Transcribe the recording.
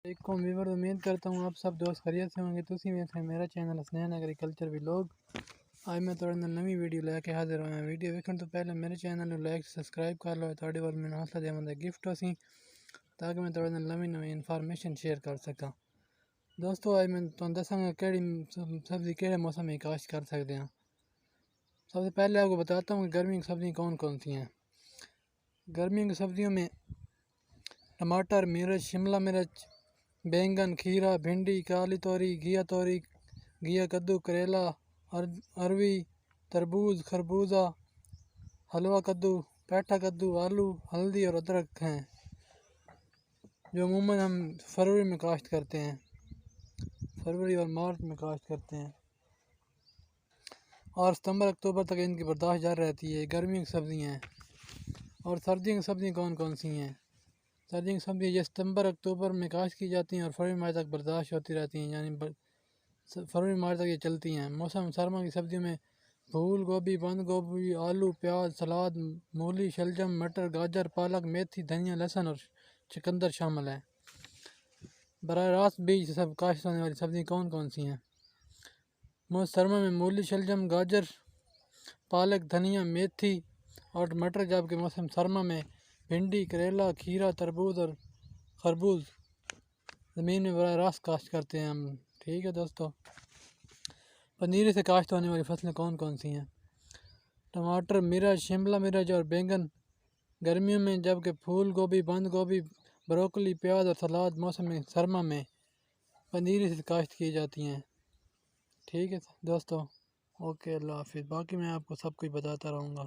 علیکم ویور، امید کرتا ہوں آپ سب دوست خیریت سے ہوں گے۔ تسی ویکھ رہے میرا چینل حسنین ایگریکلچر ولاگ۔ آج میں تھوڑے نوی ویڈیو لے کے حاضر ہوا ہوں۔ ویڈیو ویکھن تو پہلے میرے چینل کو لائک سبسکرائب کر لو، تھوڑے وال میں حوصلہ دیوان دا گفٹ ہو سی تاکہ میں تھوڑے نوی انفارمیشن شیئر کر سکاں۔ دوستو آج میں تمہیں دساں گا کیڑی سبزی کیڑے موسم میں کاشت کر سکتے ہیں۔ سب سے پہلے آپ کو بتاتا ہوں کہ گرمی کی سبزیاں کون کون سی ہیں۔ گرمیوں کی سبزیوں میں ٹماٹر، مرچ، شملہ مرچ، بینگن، کھیرا، بھنڈی، کالی توری، گھیا کدو، کریلا، اروی، تربوز، خربوزہ، حلوہ کدو، پیٹھا کدو، آلو، ہلدی اور ادرک ہیں جو عموماً ہم فروری میں کاشت کرتے ہیں، فروری اور مارچ میں کاشت کرتے ہیں اور ستمبر اکتوبر تک ان کی برداشت جاری رہتی ہے۔ گرمیوں کی سبزیاں ہیں۔ اور سردیوں کی سبزیاں کون کون سی ہیں؟ سردیوں کی سبزیاں یہ ستمبر اکتوبر میں کاشت کی جاتی ہیں اور فروری مارچ تک برداشت ہوتی رہتی ہیں، یعنی فروری مارچ تک یہ چلتی ہیں۔ موسم سرما کی سبزیوں میں پھول گوبھی، بند گوبھی، آلو، پیاز، سلاد، مولی، شلجم، مٹر، گاجر، پالک، میتھی، دھنیا، لہسن اور چقندر شامل ہیں۔ براہ راست بیج سے سب کاشت ہونے والی سبزیاں کون کون سی ہیں؟ موسم سرما میں مولی، شلجم، گاجر، پالک، دھنیا، میتھی اور مٹر، جبکہ موسم سرما میں بھنڈی، کریلا، کھیرا، تربوز اور خربوز زمین میں براہ راست کاشت کرتے ہیں ہم۔ ٹھیک ہے دوستو، پنیرے سے کاشت ہونے والی فصلیں کون کون سی ہیں؟ ٹماٹر، مرچ، شملہ مرچ اور بینگن گرمیوں میں، جبکہ پھول گوبھی، بند گوبھی، بروکلی، پیاز اور سلاد موسم سرما میں پنیرے سے کاشت کی جاتی ہیں۔ ٹھیک ہے دوستو، اوکے، اللہ حافظ۔ باقی میں آپ کو سب کچھ بتاتا رہوں گا۔